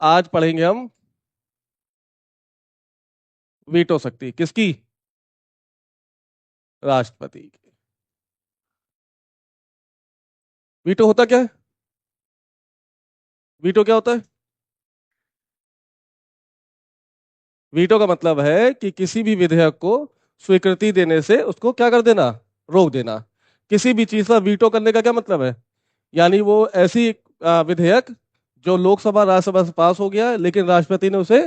आज पढ़ेंगे हम वीटो शक्ति किसकी? राष्ट्रपति की। वीटो होता क्या है? वीटो क्या होता है? वीटो का मतलब है कि किसी भी विधेयक को स्वीकृति देने से उसको क्या कर देना, रोक देना। किसी भी चीज का वीटो करने का क्या मतलब है? यानी वो ऐसी विधेयक जो लोकसभा राज्यसभा से पास हो गया लेकिन राष्ट्रपति ने उसे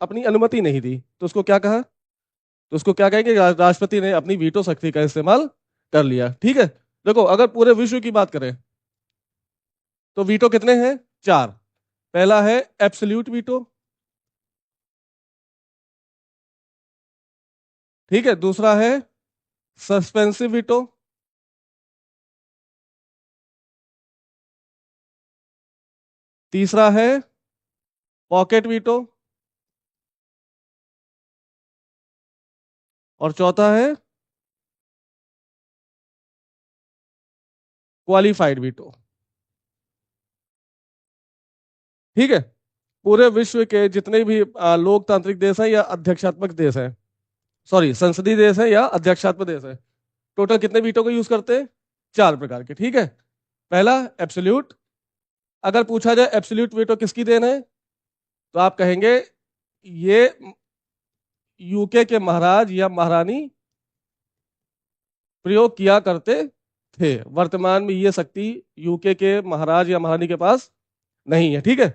अपनी अनुमति नहीं दी, तो उसको क्या कहा? तो उसको क्या कहेंगे? राष्ट्रपति ने अपनी वीटो शक्ति का इस्तेमाल कर लिया। ठीक है। देखो, अगर पूरे विश्व की बात करें तो वीटो कितने हैं? चार। पहला है एब्सोल्यूट वीटो। ठीक है। दूसरा है सस्पेंसिव वीटो। तीसरा है पॉकेट वीटो। और चौथा है क्वालिफाइड वीटो। ठीक है। पूरे विश्व के जितने भी लोकतांत्रिक देश हैं या अध्यक्षात्मक देश हैं, सॉरी संसदीय देश है या अध्यक्षात्मक देश है, टोटल कितने वीटो को यूज करते हैं? चार प्रकार के। ठीक है। पहला एब्सोल्यूट। अगर पूछा जाए एब्सोल्यूट वीटो किसकी देन है, तो आप कहेंगे ये यूके के महाराज या महारानी प्रयोग किया करते थे। वर्तमान में ये शक्ति यूके के महाराज या महारानी के पास नहीं है। ठीक है।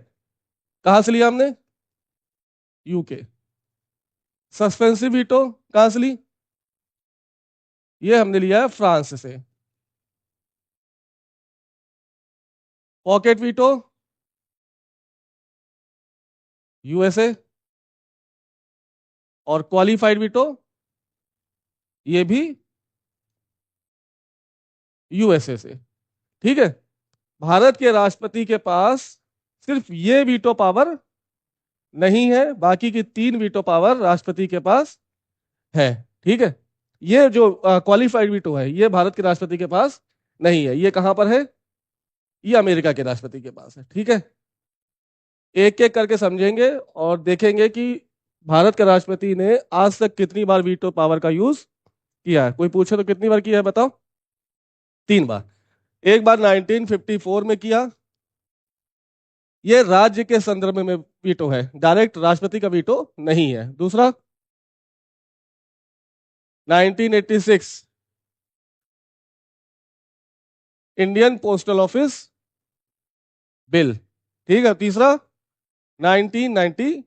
कहां से लिया हमने? यूके। सस्पेंसिव वीटो कहां से ली? ये हमने लिया है फ्रांस से। Pocket veto USA. और क्वालिफाइड वीटो ये भी यूएसए से। ठीक है। भारत के राष्ट्रपति के पास सिर्फ ये वीटो पावर नहीं है, बाकी की तीन वीटो पावर राष्ट्रपति के पास है। ठीक है। ये जो क्वालिफाइड वीटो है ये भारत के राष्ट्रपति के पास नहीं है। ये कहां पर है? ये अमेरिका के राष्ट्रपति के पास है। ठीक है। एक एक करके समझेंगे और देखेंगे कि भारत के राष्ट्रपति ने आज तक कितनी बार वीटो पावर का यूज किया है। कोई पूछे तो कितनी बार किया है बताओ? तीन बार। एक बार 1954 में किया, ये राज्य के संदर्भ में वीटो है, डायरेक्ट राष्ट्रपति का वीटो नहीं है। दूसरा 1986 इंडियन पोस्टल ऑफिस बिल। ठीक है। तीसरा 1992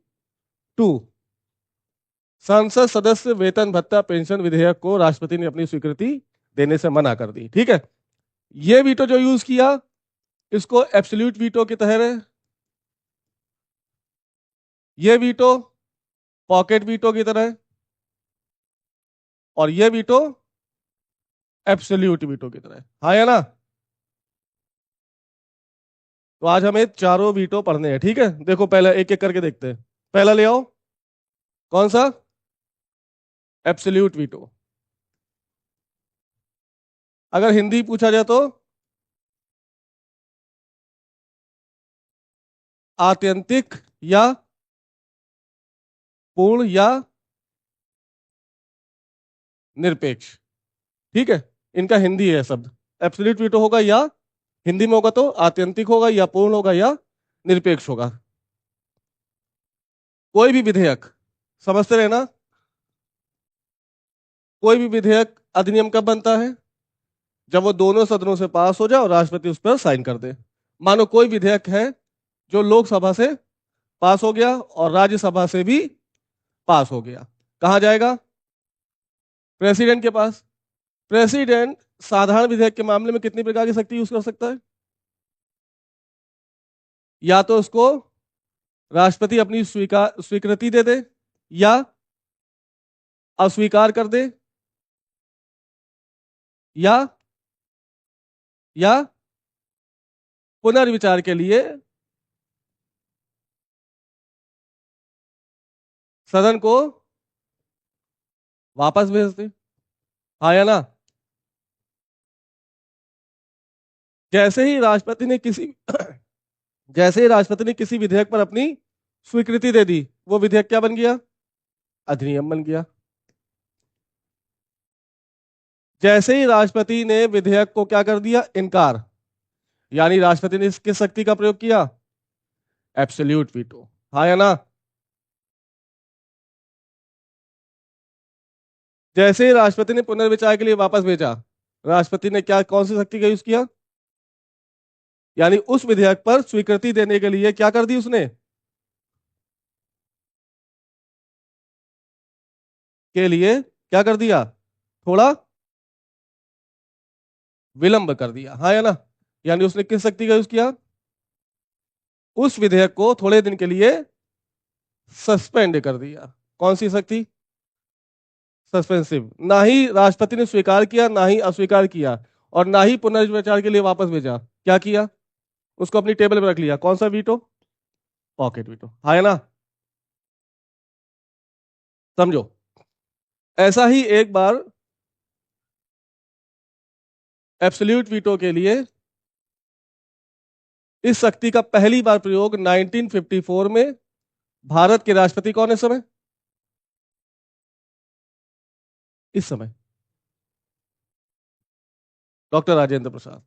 संसद सदस्य वेतन भत्ता पेंशन विधेयक को राष्ट्रपति ने अपनी स्वीकृति देने से मना कर दी। ठीक है। ये वीटो जो यूज किया इसको एब्सोल्यूट वीटो की तरह है। ये वीटो पॉकेट वीटो की तरह है। और ये वीटो एब्सोल्यूट वीटो की तरह है। हाँ या ना? तो आज हमें चारों वीटो पढ़ने हैं। ठीक है। देखो पहले एक एक करके देखते हैं। पहला ले आओ। कौन सा? Absolute veto. अगर हिंदी पूछा जाए तो आत्यंतिक या पूर्ण या निरपेक्ष। ठीक है। इनका हिंदी है शब्द। एब्सोल्यूट वीटो होगा या हिंदी में होगा तो आत्यंतिक होगा या पूर्ण होगा या निरपेक्ष होगा। कोई भी विधेयक, समझते रहे ना, कोई भी विधेयक अधिनियम कब बनता है? जब वो दोनों सदनों से पास हो जाए और राष्ट्रपति उस पर साइन कर दे। मानो कोई विधेयक है जो लोकसभा से पास हो गया और राज्यसभा से भी पास हो गया, कहां जाएगा? प्रेसिडेंट के पास। प्रेसिडेंट साधारण विधेयक के मामले में कितनी प्रकार की शक्ति यूज कर सकता है? या तो उसको राष्ट्रपति अपनी स्वीकृति दे दे, या अस्वीकार कर दे, या या पुनर्विचार के लिए सदन को वापस भेज दे। हाँ या ना? जैसे ही राष्ट्रपति ने किसी जैसे ही राष्ट्रपति ने किसी विधेयक पर अपनी स्वीकृति दे दी, वो विधेयक क्या बन गया? अधिनियम बन गया। जैसे ही राष्ट्रपति ने विधेयक को क्या कर दिया? इनकार, यानी राष्ट्रपति ने किस शक्ति का प्रयोग किया? Absolute veto. हाँ या ना? जैसे ही राष्ट्रपति ने पुनर्विचार के लिए वापस भेजा, राष्ट्रपति ने क्या, कौन सी शक्ति का यूज किया? यानी उस विधेयक पर स्वीकृति देने के लिए क्या कर दी उसने? के लिए क्या कर दिया? थोड़ा विलंब कर दिया। हाँ या ना? यानी उसने किस शक्ति का यूज किया? उस विधेयक को थोड़े दिन के लिए सस्पेंड कर दिया। कौन सी शक्ति? सस्पेंसिव। ना ही राष्ट्रपति ने स्वीकार किया, ना ही अस्वीकार किया, और ना ही पुनर्विचार के लिए वापस भेजा। क्या किया? उसको अपनी टेबल पर रख लिया। कौन सा वीटो? Pocket veto. है ना? समझो, ऐसा ही एक बार एब्सोल्यूट वीटो के लिए इस शक्ति का पहली बार प्रयोग 1954 में, भारत के राष्ट्रपति कौन है इस समय? इस समय डॉक्टर राजेंद्र प्रसाद।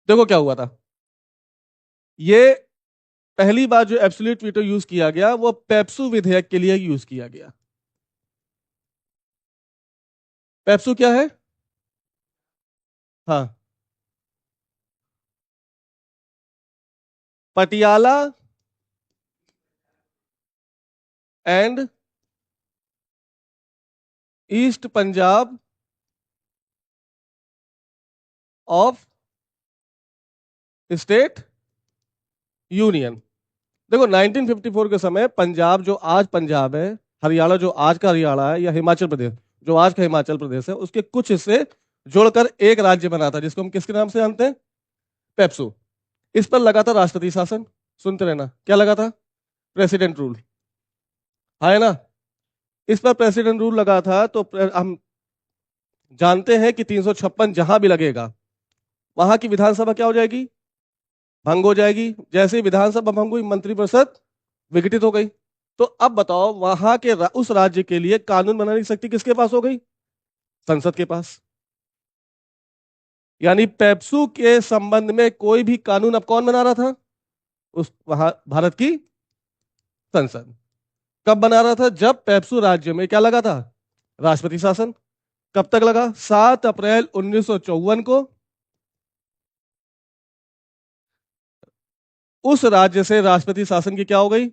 देखो क्या हुआ था। ये पहली बार जो एब्सोल्यूट वीटो यूज किया गया वो पेप्सू विधेयक के लिए यूज किया गया। पेप्सू क्या है? हाँ, Patiala and east Punjab of state union. देखो 1954 के समय पंजाब जो आज पंजाब है, हरियाणा जो आज का हरियाणा है, या हिमाचल प्रदेश जो आज का हिमाचल प्रदेश है, उसके कुछ हिस्से जोड़कर एक राज्य बना था जिसको हम किसके नाम से जानते हैं? पेप्सू। इस पर लगा था राष्ट्रपति शासन। सुनते रहना, क्या लगा था? President rule. है ना? इस पर प्रेसिडेंट रूल लगा था, तो हम जानते हैं कि 356 जहां भी लगेगा वहां की विधानसभा क्या हो जाएगी? भंग हो जाएगी। जैसे ही विधानसभा भंग हुई, मंत्रिपरिषद विघटित हो गई। तो अब बताओ, वहां के उस राज्य के लिए कानून बनाने की शक्ति किसके पास हो गई? संसद के पास। यानी पेप्सू के संबंध में कोई भी कानून अब कौन बना रहा था? उस वहां भारत की संसद। कब बना रहा था? जब पेप्सू राज्य में क्या लगा था? राष्ट्रपति शासन। कब तक लगा? 7 अप्रैल 1954 को उस राज्य से राष्ट्रपति शासन की क्या हो गई?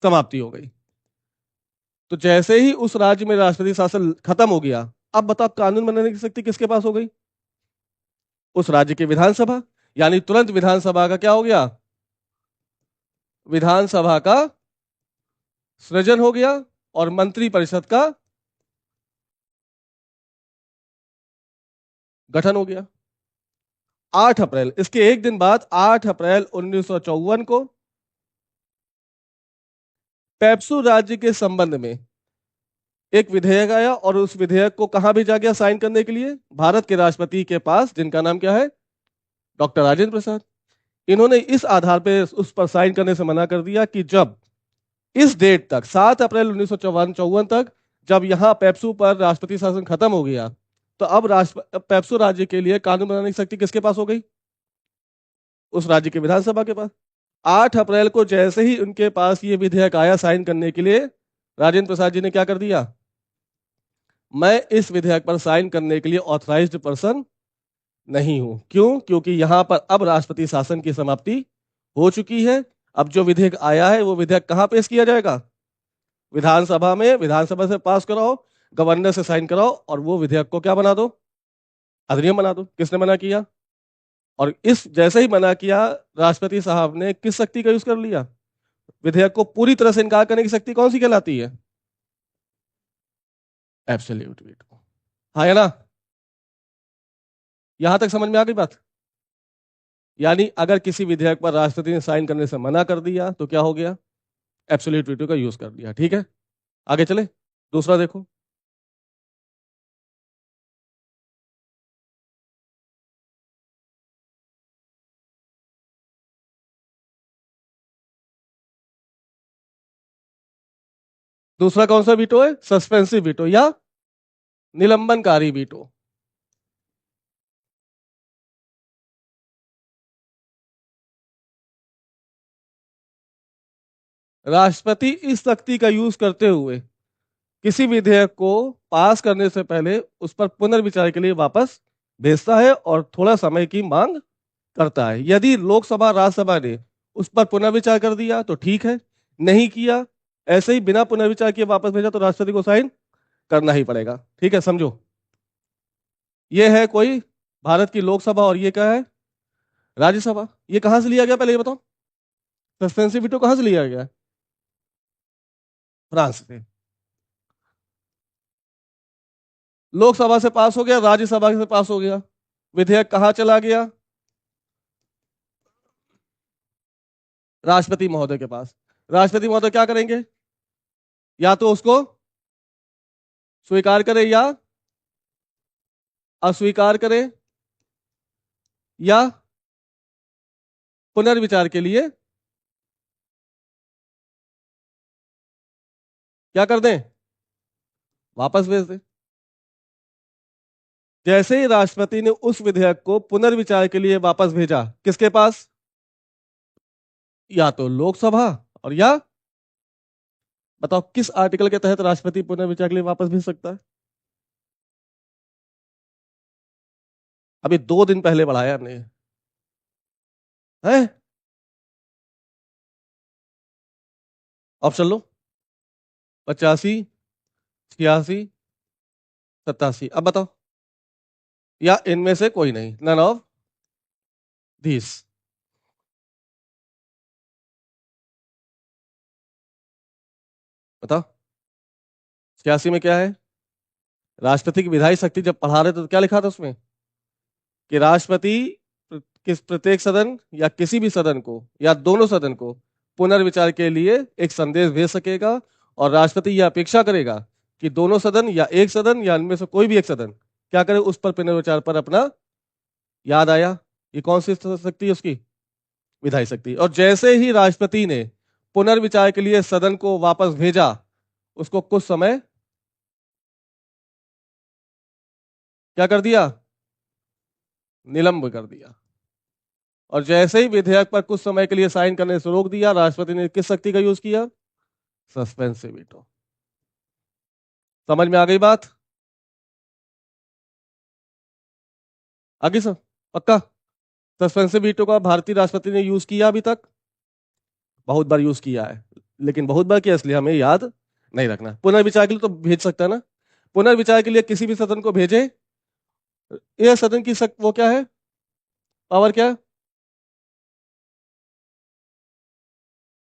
समाप्ति हो गई। तो जैसे ही उस राज्य में राष्ट्रपति शासन खत्म हो गया, अब बताओ कानून बनाने की शक्ति किसके पास हो गई? उस राज्य की विधानसभा। यानी तुरंत विधानसभा का क्या हो गया? विधानसभा का सृजन हो गया और मंत्रिपरिषद का गठन हो गया। 8 अप्रैल, इसके एक दिन बाद 8 अप्रैल 1954 को पेप्सू राज्य के संबंध में एक विधेयक आया, और उस विधेयक को कहां भेजा गया साइन करने के लिए? भारत के राष्ट्रपति के पास, जिनका नाम क्या है? डॉक्टर राजेंद्र प्रसाद। इन्होंने इस आधार पर उस पर साइन करने से मना कर दिया कि जब इस डेट तक, 7 अप्रैल 1954 तक, जब यहां पेप्सू पर राष्ट्रपति शासन खत्म हो गया, तो अब पेप्सू राज्य के लिए कानून बनाने की शक्ति किसके पास हो गई? उस राज्य के विधानसभा के पास। 8 अप्रैल को जैसे ही उनके पास ये विधेयक आया साइन करने के लिए, राजेंद्र प्रसाद जी ने क्या कर दिया? मैं इस विधेयक पर साइन करने के लिए ऑथराइज्ड पर्सन नहीं हूं। क्यों? क्योंकि यहां पर अब राष्ट्रपति शासन की समाप्ति हो चुकी है। अब जो विधेयक आया है वो विधेयक कहां पेश किया जाएगा? विधानसभा में। विधानसभा से पास कराओ, गवर्नर से साइन कराओ, और वो विधेयक को क्या बना दो? अधिनियम बना दो। किसने मना किया? और इस जैसे ही मना किया, राष्ट्रपति साहब ने किस शक्ति का यूज कर लिया? विधेयक को पूरी तरह से इनकार करने की शक्ति कौन सी कहलाती है? Absolute veto. हाँ है ना? यहां तक समझ में आ गई बात? यानी अगर किसी विधेयक पर राष्ट्रपति ने साइन करने से मना कर दिया तो क्या हो गया? एब्सोल्यूट वीटो का यूज कर लिया। ठीक है, आगे चले। दूसरा देखो। दूसरा कौन सा वीटो है? सस्पेंसिव वीटो या निलंबनकारी वीटो। राष्ट्रपति इस शक्ति का यूज करते हुए किसी विधेयक को पास करने से पहले उस पर पुनर्विचार के लिए वापस भेजता है और थोड़ा समय की मांग करता है। यदि लोकसभा राज्यसभा ने उस पर पुनर्विचार कर दिया तो ठीक है, नहीं किया, ऐसे ही बिना पुनर्विचार किए वापस भेजा तो राष्ट्रपति को साइन करना ही पड़ेगा। ठीक है, समझो। ये है कोई भारत की लोकसभा और ये क्या है? राज्यसभा। ये कहां से लिया गया पहले ये बताओ? सस्पेंसिव वीटो कहां से लिया गया? फ्रांस से। लोकसभा से पास हो गया, राज्यसभा से पास हो गया, विधेयक कहां चला गया? राष्ट्रपति महोदय के पास। राष्ट्रपति महोदय क्या करेंगे? या तो उसको स्वीकार करें या अस्वीकार करें, या पुनर्विचार के लिए क्या कर दें? वापस भेज दें। जैसे ही राष्ट्रपति ने उस विधेयक को पुनर्विचार के लिए वापस भेजा, किसके पास? या तो लोकसभा और या बताओ किस आर्टिकल के तहत राष्ट्रपति पुनर्विचार के लिए वापस भेज सकता है? अभी 2 दिन पहले बढ़ाया हमने। है ऑप्शन लो। 85, 86, 87। अब बताओ, या इनमें से कोई नहीं, नन ऑफ दिस। बताओ 86 में क्या है? राष्ट्रपति की विधायी शक्ति जब पढ़ा रहे थे तो क्या लिखा था उसमें? कि राष्ट्रपति किस प्रत्येक सदन या किसी भी सदन को या दोनों सदन को पुनर्विचार के लिए एक संदेश भेज सकेगा, और राष्ट्रपति यह अपेक्षा करेगा कि दोनों सदन या एक सदन या इनमें से कोई भी एक सदन क्या करे, उस पर पुनर्विचार पर अपना। याद आया? ये कौन सी शक्ति है उसकी? विधायी शक्ति। और जैसे ही राष्ट्रपति ने पुनर्विचार के लिए सदन को वापस भेजा, उसको कुछ समय क्या कर दिया? निलंब कर दिया। और जैसे ही विधेयक पर कुछ समय के लिए साइन करने से रोक दिया, राष्ट्रपति ने किस शक्ति का यूज किया? Suspensive veto. समझ में आ गई बात? आगे सर, पक्का? सस्पेंसिव वीटो का भारतीय राष्ट्रपति ने यूज किया अभी तक? बहुत बार यूज किया है, लेकिन बहुत बार किया इसलिए हमें याद नहीं रखना। पुनर्विचार के लिए तो भेज सकता है ना। पुनर्विचार के लिए किसी भी सदन को भेजे, यह सदन की वो क्या है, पावर क्या है?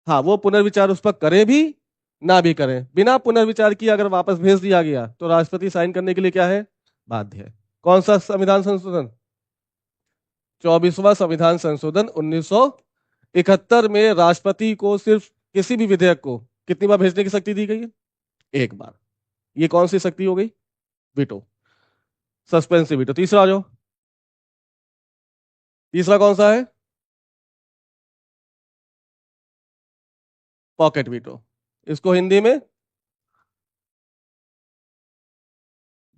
हाँ, वो पुनर्विचार उस पर करे भी ना भी करें, बिना पुनर्विचार किए अगर वापस भेज दिया गया तो राष्ट्रपति साइन करने के लिए क्या है? बाध्य है। कौन सा संविधान संशोधन? 24वां संविधान संशोधन 1971 में राष्ट्रपति को सिर्फ किसी भी विधेयक को कितनी बार भेजने की शक्ति दी गई है? एक बार। ये कौन सी शक्ति हो गई? Veto, suspensive veto. तीसरा आ जाओ। तीसरा कौन सा है? Pocket veto. इसको हिंदी में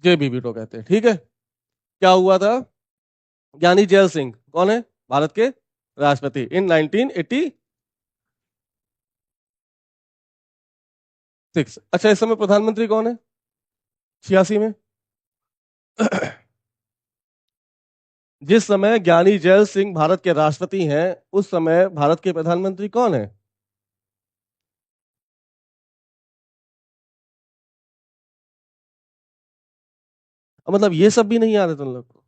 जेबी वीटो कहते हैं। ठीक है। क्या हुआ था? ज्ञानी जैल सिंह कौन है? भारत के राष्ट्रपति इन 1986। अच्छा, इस समय प्रधानमंत्री कौन है 86 में? जिस समय ज्ञानी जैल सिंह भारत के राष्ट्रपति हैं, उस समय भारत के प्रधानमंत्री कौन है? मतलब ये सब भी नहीं याद है तुम लोग को?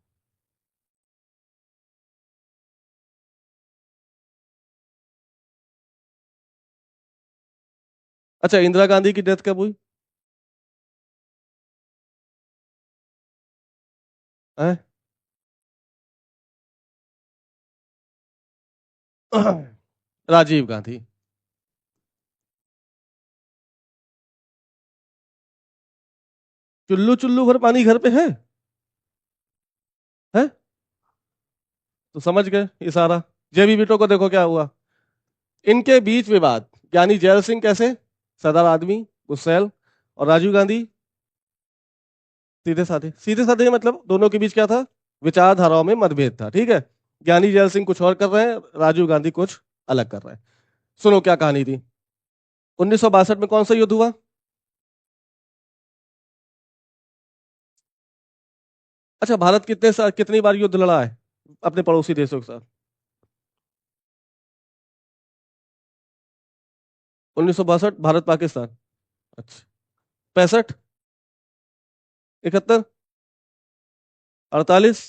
अच्छा, इंदिरा गांधी की डेथ कब हुई है? राजीव गांधी। चुल्लू चुल्लू भर पानी घर पे है? तो समझ गए इशारा। जेबी बिटो को देखो क्या हुआ। इनके बीच विवाद, यानी जैल सिंह कैसे सदर आदमी, गुस्सैल। और राजीव गांधी सीधे साधे मतलब दोनों के बीच क्या था, विचारधाराओं में मतभेद था। ठीक है, ज्ञानी जैल सिंह कुछ और कर रहे हैं, राजीव गांधी कुछ अलग कर रहे हैं। सुनो क्या कहानी थी। 1962 में कौन सा युद्ध हुआ? अच्छा, भारत कितनी बार युद्ध लड़ा है अपने पड़ोसी देशों के साथ? 1962 भारत पाकिस्तान। अच्छा। 65, 71, 48।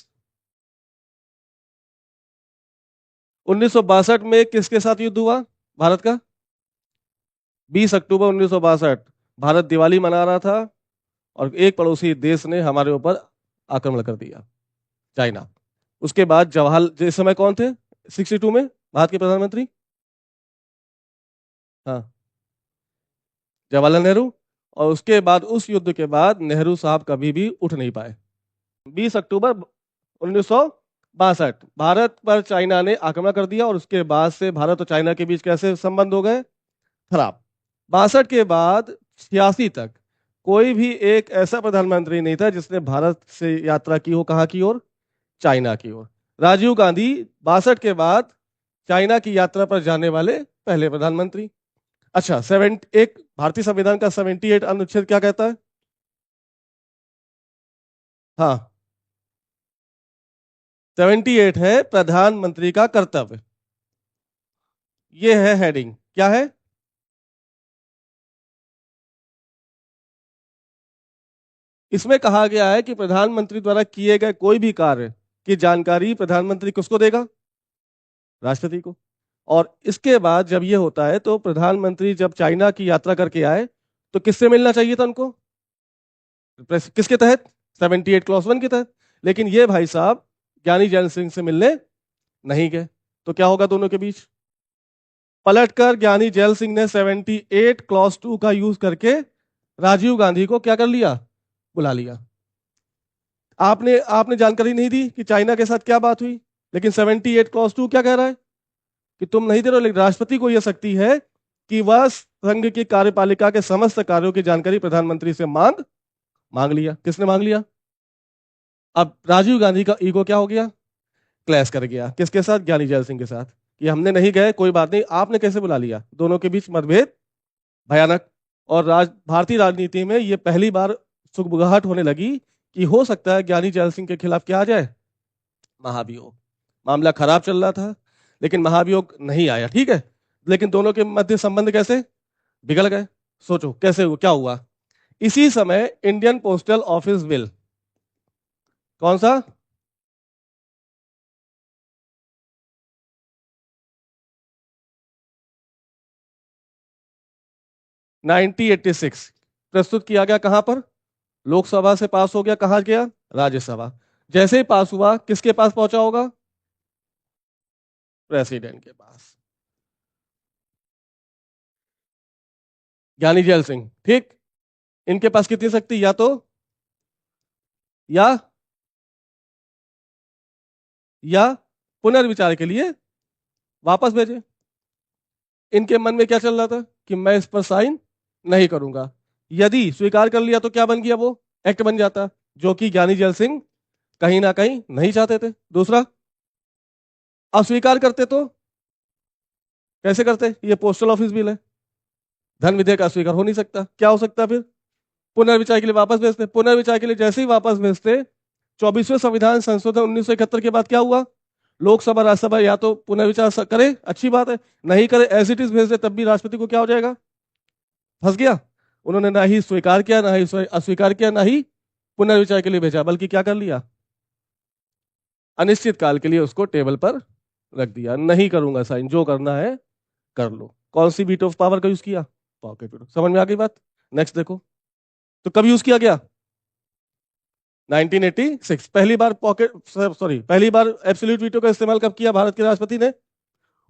1962 में किसके साथ युद्ध हुआ भारत का? 20 अक्टूबर 1962। भारत दिवाली मना रहा था और एक पड़ोसी देश ने हमारे ऊपर आक्रमण कर दिया, चाइना। उसके बाद जवाहर, जिस समय कौन थे 62 में भारत के प्रधानमंत्री? हाँ, जवाहरलाल नेहरू। और उसके बाद उस युद्ध के बाद नेहरू साहब कभी भी उठ नहीं पाए। 20 अक्टूबर 1962 भारत पर चाइना ने आक्रमण कर दिया और उसके बाद से भारत और चाइना के बीच कैसे संबंध हो गए? खराब। 62 के बाद 86 तक कोई भी एक ऐसा प्रधानमंत्री नहीं था जिसने भारत से यात्रा की हो, कहाँ की ओर? चाइना की ओर। राजीव गांधी 62 के बाद चाइना की यात्रा पर जाने वाले पहले प्रधानमंत्री। अच्छा, 70 एक भारतीय संविधान का 78 अनुच्छेद क्या कहता है? हाँ, 78 है प्रधानमंत्री का कर्तव्य। ये है हेडिंग, क्या है? इसमें कहा गया है कि प्रधानमंत्री द्वारा किए गए कोई भी कार्य की जानकारी प्रधानमंत्री किसको देगा? राष्ट्रपति को। और इसके बाद जब ये होता है तो प्रधानमंत्री जब चाइना की यात्रा करके आए तो किससे मिलना चाहिए था उनको? किसके तहत? 78 क्लॉज 1 के तहत। लेकिन ये भाई साहब ज्ञानी जैल सिंह से मिलने नहीं गए, तो क्या होगा दोनों के बीच? पलटकर ज्ञानी जैल सिंह ने 78 क्लॉज 2 का यूज करके राजीव गांधी को क्या कर लिया? बुला लिया। आपने आपने जानकारी नहीं दी कि चाइना के साथ क्या बात हुई, लेकिन 78 क्लॉज 2 क्या कह रहा है कि तुम नहीं दे रहे हो, लेकिन राष्ट्रपति को यह शक्ति है कि वह संघ की कार्यपालिका के समस्त कार्यों की जानकारी प्रधानमंत्री से मांग मांग लिया। किसने मांग लिया? अब राजीव गांधी का ईगो क्या हो गया? क्लैश कर गया। किसके साथ? ज्ञानी जैल सिंह के साथ। कि हमने नहीं गए, कोई बात नहीं, आपने कैसे बुला लिया? दोनों के बीच मतभेद भयानक। और भारतीय राजनीति में यह पहली बार सुगबुगाहट होने लगी कि हो सकता है ज्ञानी जैल सिंह के खिलाफ क्या आ जाए? महाभियोग। मामला खराब चल रहा था लेकिन महाभियोग नहीं आया। ठीक है, लेकिन दोनों के मध्य संबंध कैसे बिगड़ गए? सोचो कैसे हुआ, क्या हुआ? इसी समय इंडियन पोस्टल ऑफिस बिल, कौन सा? 1986 प्रस्तुत किया गया। कहां पर? लोकसभा से पास हो गया, कहां गया? राज्यसभा। जैसे ही पास हुआ किसके पास पहुंचा होगा? प्रेसिडेंट के पास। ज्ञानी जैल सिंह, ठीक। इनके पास कितनी शक्ति? या या पुनर्विचार के लिए वापस भेजे। इनके मन में क्या चल रहा था कि मैं इस पर साइन नहीं करूंगा। यदि स्वीकार कर लिया तो क्या बन गया? वो एक्ट बन जाता, जो कि ज्ञानी जैल सिंह कहीं ना कहीं नहीं चाहते थे। दूसरा, अस्वीकार करते तो कैसे करते? ये पोस्टल ऑफिस बिल है, धन विधेयक अस्वीकार हो नहीं सकता। क्या हो सकता फिर? पुनर्विचार के लिए वापस भेजते। पुनर्विचार के लिए जैसे ही वापस भेजते, 24वें संविधान संशोधन 1971 के बाद क्या हुआ? लोकसभा राज्यसभा या तो पुनर्विचार करे, अच्छी बात है, नहीं करे एज इट इज भेज दे, तब भी राष्ट्रपति को क्या हो जाएगा? फंस गया। उन्होंने ना ही स्वीकार किया, ना ही अस्वीकार किया, ना ही पुनर्विचार के लिए भेजा, बल्कि क्या कर लिया? अनिश्चित काल के लिए उसको टेबल पर रख दिया। नहीं करूंगा साइन, जो करना है कर लो। कौन सी बीट ऑफ पावर का यूज किया? Pocket veto. समझ में आ गई बात? नेक्स्ट देखो। तो कब यूज किया गया? 1986 पहली बार पॉकेट, सॉरी, पहली बार एब्सोल्यूट वीटो का इस्तेमाल कब किया भारत के राष्ट्रपति ने?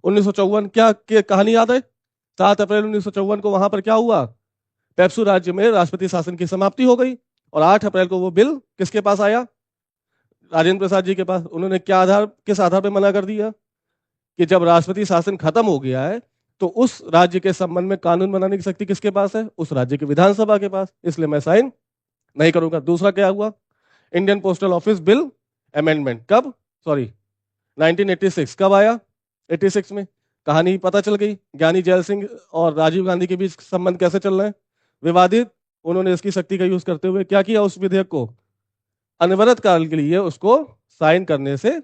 1954। क्या कहानी याद है? 7 अप्रैल 1954 को वहां पर क्या हुआ? पेप्सू राज्य में राष्ट्रपति शासन की समाप्ति हो गई और 8 अप्रैल को वो बिल किसके पास आया? राजेंद्र प्रसाद जी के पास। उन्होंने क्या आधार, किस आधार पर मना कर दिया? कि जब राष्ट्रपति शासन खत्म हो गया है तो उस राज्य के संबंध में कानून बनाने की शक्ति किसके पास है? उस राज्य की विधानसभा के पास। इसलिए मैं साइन नहीं करूंगा। दूसरा क्या हुआ? Indian postal office bill amendment कब, सॉरी 1986 कब आया? 86 में। कहानी पता चल गई, ज्ञानी जैल सिंह और राजीव गांधी के बीच संबंध कैसे चल रहे हैं, विवादित। उन्होंने इसकी शक्ति का यूज करते हुए क्या किया? उस विधेयक को अनवरत काल के लिए उसको साइन करने से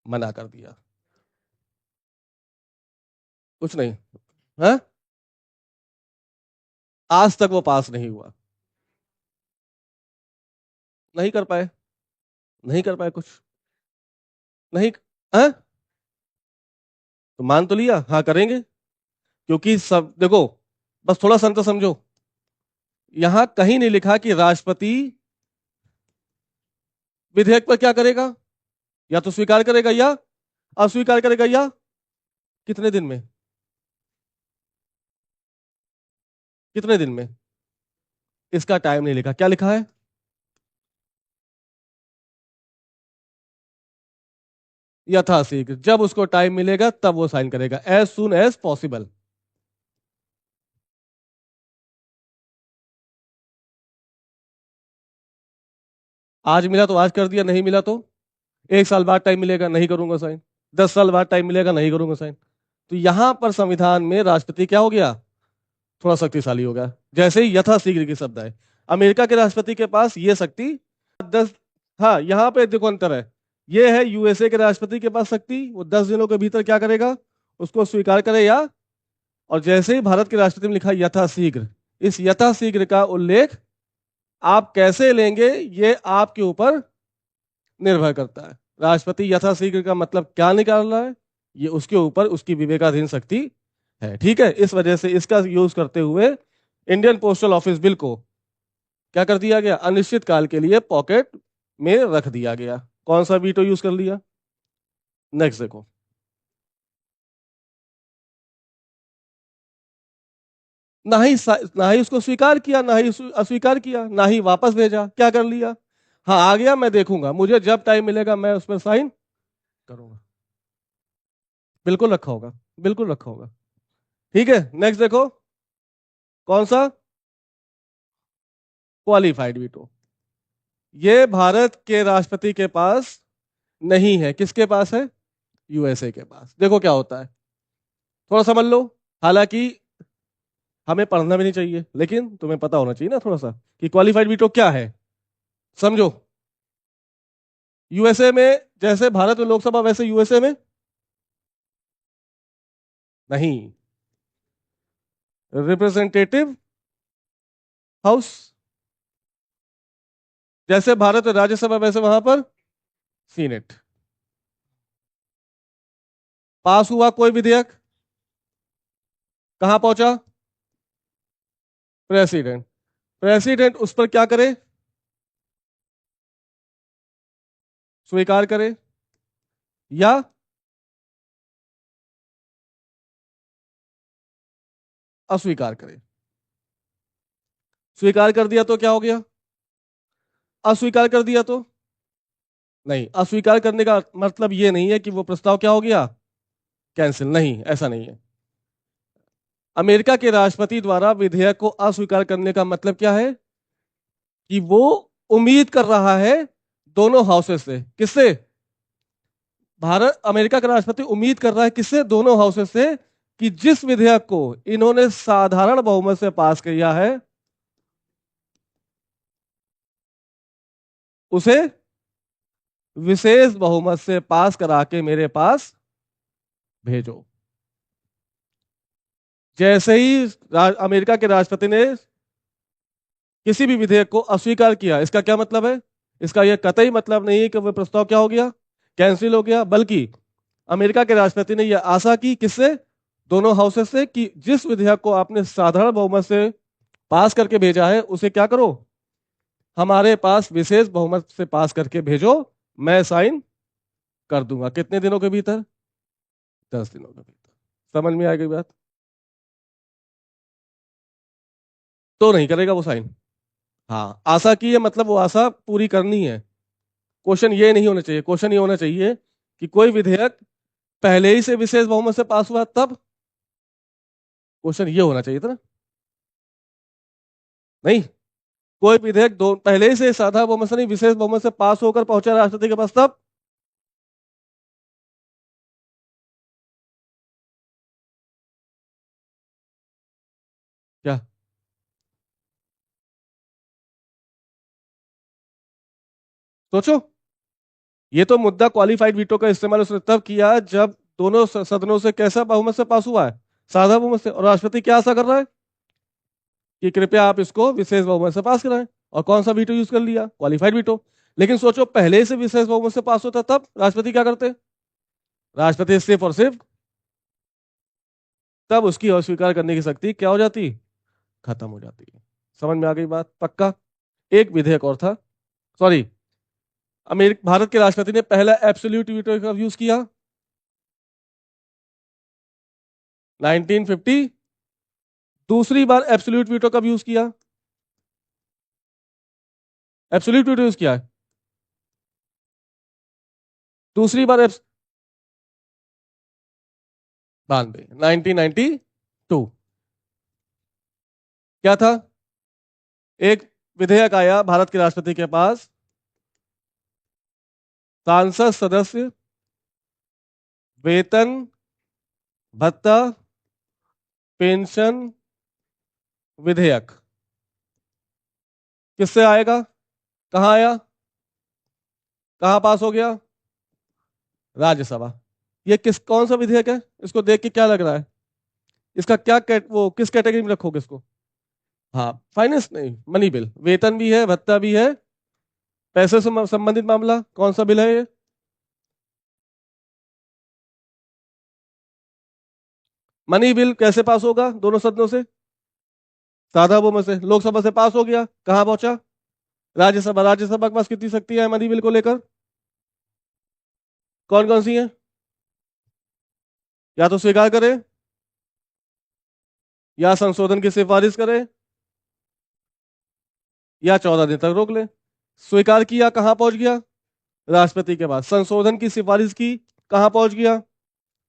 मना कर दिया। कुछ नहीं है, आज तक वो पास नहीं हुआ। नहीं कर पाए, नहीं कर पाए कुछ, नहीं है? तो मान तो लिया, हाँ करेंगे। क्योंकि सब देखो, बस थोड़ा सा अंतर समझो। यहां कहीं नहीं लिखा कि राष्ट्रपति विधेयक पर क्या करेगा, या तो स्वीकार करेगा या अस्वीकार करेगा, या कितने दिन में, कितने दिन में, इसका टाइम नहीं लिखा। क्या लिखा है? यथाशीघ्र, जब उसको टाइम मिलेगा तब वो साइन करेगा, एज सुन एज पॉसिबल। आज मिला तो आज कर दिया, नहीं मिला तो 1 साल बाद टाइम मिलेगा, नहीं करूंगा साइन। 10 साल बाद टाइम मिलेगा, नहीं करूंगा साइन। तो यहां पर संविधान में राष्ट्रपति क्या हो गया? थोड़ा शक्तिशाली हो गया। जैसे ही यथाशीघ्र की शब्द है, अमेरिका के राष्ट्रपति के पास ये शक्ति 10, हाँ यहां पे देखो अंतर है। ये है यूएसए के राष्ट्रपति के पास शक्ति, वो 10 दिनों के भीतर क्या करेगा? उसको स्वीकार करे या, और जैसे ही भारत के राष्ट्रपति में लिखा यथाशीघ्र, इस यथाशीघ्र का उल्लेख आप कैसे लेंगे ये आपके ऊपर निर्भर करता है। राष्ट्रपति यथाशीघ्र का मतलब क्या निकाल रहा है, ये उसके ऊपर उसकी विवेकाधीन शक्ति है। ठीक है, इस वजह से इसका यूज करते हुए इंडियन पोस्टल ऑफिस बिल को क्या कर दिया गया? अनिश्चित काल के लिए पॉकेट में रख दिया गया। कौन सा वीटो यूज कर लिया? नेक्स्ट देखो। ना ही उसको स्वीकार किया, ना ही अस्वीकार किया, ना ही वापस भेजा। क्या कर लिया? हाँ आ गया, मैं देखूंगा, मुझे जब टाइम मिलेगा मैं उस पर साइन करूंगा। बिल्कुल रखा होगा, बिल्कुल रखा होगा। ठीक है, नेक्स्ट देखो। कौन सा? Qualified veto. ये भारत के राष्ट्रपति के पास नहीं है। किसके पास है? यूएसए के पास। देखो क्या होता है, थोड़ा समझ लो। हालांकि हमें पढ़ना भी नहीं चाहिए, लेकिन तुम्हें पता होना चाहिए ना थोड़ा सा कि क्वालिफाइड वीटो क्या है। समझो, यूएसए में जैसे भारत में लोकसभा, वैसे यूएसए में नहीं, रिप्रेजेंटेटिव हाउस। जैसे भारत में राज्यसभा, वैसे वहां पर सीनेट। पास हुआ कोई विधेयक, कहां पहुंचा? प्रेसिडेंट। प्रेसिडेंट उस पर क्या करे? स्वीकार करे या अस्वीकार करे। स्वीकार कर दिया तो क्या हो गया? अस्वीकार कर दिया तो नहीं। अस्वीकार करने का मतलब ये नहीं है कि वो प्रस्ताव क्या हो गया? कैंसिल। नहीं, ऐसा नहीं है। अमेरिका के राष्ट्रपति द्वारा विधेयक को अस्वीकार करने का मतलब क्या है? कि वो उम्मीद कर रहा है दोनों हाउसेस से। किससे? भारत, अमेरिका का राष्ट्रपति उम्मीद कर रहा है किससे? दोनों हाउसेस से, कि जिस विधेयक को इन्होंने साधारण बहुमत से पास किया है उसे विशेष बहुमत से पास करा के मेरे पास भेजो। जैसे ही अमेरिका के राष्ट्रपति ने किसी भी विधेयक को अस्वीकार किया, इसका क्या मतलब है? इसका यह कतई मतलब नहीं है कि वह प्रस्ताव क्या हो गया? कैंसिल हो गया। बल्कि अमेरिका के राष्ट्रपति ने यह आशा की, किससे? दोनों हाउसेस से, कि जिस विधेयक को आपने साधारण बहुमत से पास करके भेजा है उसे क्या करो? हमारे पास विशेष बहुमत से पास करके भेजो, मैं साइन कर दूंगा। कितने दिनों के भीतर? 10 दिनों के भीतर। समझ में आ गई बात? तो नहीं करेगा वो साइन। हाँ, आशा की है, मतलब वो आशा पूरी करनी है। क्वेश्चन ये नहीं होना चाहिए, क्वेश्चन ये होना चाहिए कि कोई विधेयक पहले ही से विशेष बहुमत से पास हुआ तब, क्वेश्चन ये होना चाहिए था ना। नहीं, कोई विधेयक दो पहले से साधा बहुमत से नहीं विशेष बहुमत से पास होकर पहुंचा राष्ट्रपति के पास तब। क्या? सोचो, ये तो मुद्दा क्वालिफाइड वीटो का इस्तेमाल उसने तब किया जब दोनों सदनों से कैसा बहुमत से पास हुआ है, साधा बहुमत से, और राष्ट्रपति क्या आशा कर रहा है कि कृपया आप इसको विशेष बहुमत से पास कराएं, और कौन सा वीटो यूज कर लिया, क्वालिफाइड वीटो। लेकिन सोचो पहले से विशेष बहुमत से पास होता तब राष्ट्रपति क्या करते? राष्ट्रपति सिर्फ और सिर्फ तब उसकी अस्वीकार करने की शक्ति क्या हो जाती, खत्म हो जाती है। समझ में आ गई बात? पक्का। एक विधेयक और था, सॉरी, भारत के राष्ट्रपति ने पहला एब्सोल्यूट वीटो कब यूज किया? 1950। दूसरी बार एब्सोल्यूट वीटो कब यूज किया? एब्सोल्यूट वीटो यूज किया है दूसरी बार 92, 1992। क्या था? एक विधेयक आया भारत के राष्ट्रपति के पास, सांसद सदस्य वेतन भत्ता पेंशन विधेयक। किससे आएगा? कहां आया? कहां पास हो गया? राज्यसभा। ये कौन सा विधेयक है? इसको देख के क्या लग रहा है? इसका क्या वो किस कैटेगरी में रखोगे इसको? हाँ, फाइनेंस नहीं, मनी बिल। वेतन भी है, भत्ता भी है, पैसे से संबंधित मामला। कौन सा बिल है ये? मनी बिल कैसे पास होगा दोनों सदनों से? साधा बहुमत से। लोकसभा से पास हो गया, कहां पहुंचा? राज्यसभा। राज्यसभा के पास कितनी शक्ति है मनी बिल को लेकर? कौन कौन सी है? या तो स्वीकार करे, या संशोधन की सिफारिश करे, या 14 दिन तक रोक ले। स्वीकार किया, कहां पहुंच गया? राष्ट्रपति के पास। संशोधन की सिफारिश की, कहां पहुंच गया?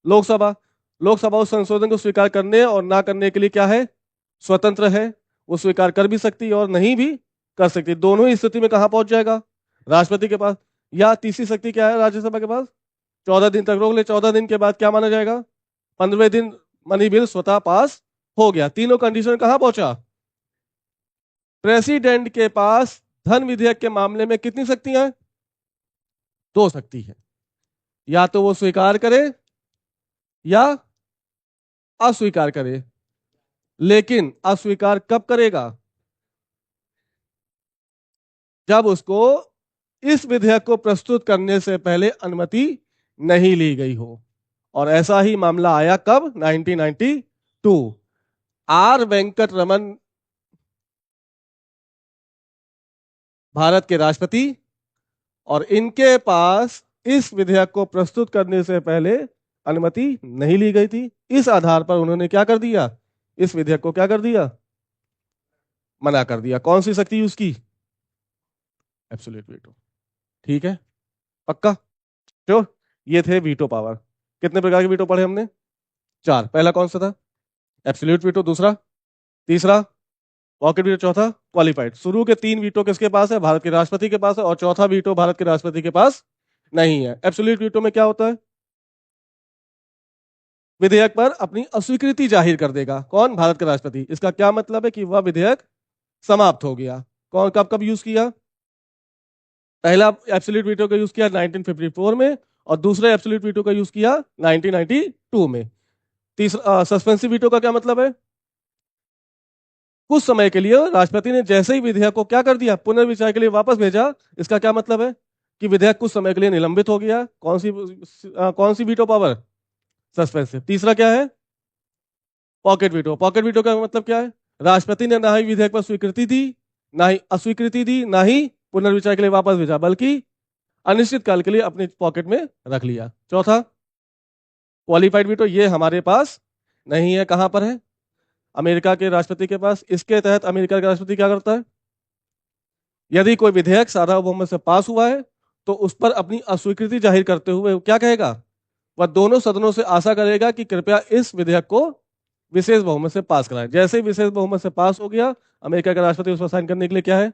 लोकसभा। लोकसभा उस संशोधन को स्वीकार करने और ना करने के लिए क्या है, स्वतंत्र है। वो स्वीकार कर भी सकती है और नहीं भी कर सकती। दोनों ही स्थिति में कहां पहुंच जाएगा? राष्ट्रपति के पास। या तीसरी शक्ति क्या है राज्यसभा के पास? 14 दिन तक रोक ले। 14 दिन के बाद क्या माना जाएगा? 15वें दिन मनी बिल स्वतः पास हो गया। तीनों कंडीशन कहां पहुंचा? प्रेसिडेंट के पास धन विधेयक के मामले में कितनी शक्तियां हैं? दो शक्ति है। या तो वो स्वीकार करे या अस्वीकार करे। लेकिन अस्वीकार कब करेगा? जब उसको इस विधेयक को प्रस्तुत करने से पहले अनुमति नहीं ली गई हो। और ऐसा ही मामला आया कब? 1992। आर वेंकट रमन भारत के राष्ट्रपति, और इनके पास इस विधेयक को प्रस्तुत करने से पहले अनुमति नहीं ली गई थी। इस आधार पर उन्होंने क्या कर दिया? इस विधेयक को क्या कर दिया? मना कर दिया। कौन सी शक्ति यूज की? Absolute veto. ठीक है, पक्का? श्योर? ये थे वीटो पावर। कितने प्रकार के वीटो पढ़े हमने? 4। पहला कौन सा था? Absolute veto. दूसरा? तीसरा? Pocket veto. चौथा? क्वालिफाइड। शुरू के 3 वीटो किसके पास है? भारत के राष्ट्रपति के पास है। और चौथा वीटो भारत के राष्ट्रपति के पास नहीं है। एब्सोल्यूट वीटो में क्या होता है? विधेयक पर अपनी अस्वीकृति जाहिर कर देगा। कौन? भारत का राष्ट्रपति। इसका क्या मतलब है? कि वह विधेयक समाप्त हो गया। कौन कब कब यूज किया? पहला एब्सोल्यूट वीटो का यूज किया 1954 में, और दूसरा एब्सोल्यूट वीटो का यूज किया 1992 में। तीसरा सस्पेंसिव वीटो का क्या मतलब है? कुछ समय के लिए राष्ट्रपति ने जैसे ही विधेयक को क्या कर दिया, पुनर्विचार के लिए वापस भेजा। इसका क्या मतलब है? कि विधेयक कुछ समय के लिए निलंबित हो गया। कौन सी वीटो पावर? सस्पेंसिव। तीसरा क्या है? Pocket veto. पॉकेट वीटो का मतलब क्या है? राष्ट्रपति ने ना ही विधेयक पर स्वीकृति दी, ना ही अस्वीकृति दी, ना ही पुनर्विचार के लिए वापस भेजा, बल्कि अनिश्चित काल के लिए अपने पॉकेट में रख लिया। चौथा क्वालिफाइड वीटो, ये हमारे पास नहीं है। कहां पर है? अमेरिका के राष्ट्रपति के पास। इसके तहत अमेरिका का राष्ट्रपति क्या करता है? यदि कोई विधेयक साधा बहुमत से पास हुआ है तो उस पर अपनी अस्वीकृति जाहिर करते हुए क्या कहेगा? वह दोनों सदनों से आशा करेगा कि कृपया इस विधेयक को विशेष बहुमत से पास कराएं। जैसे ही विशेष बहुमत से पास हो गया, अमेरिका का राष्ट्रपति उसको साइन करने के लिए क्या है,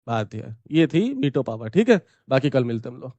भारतीय है। ये थी वीटो पावर। ठीक है, बाकी कल मिलते हैं हम लोग।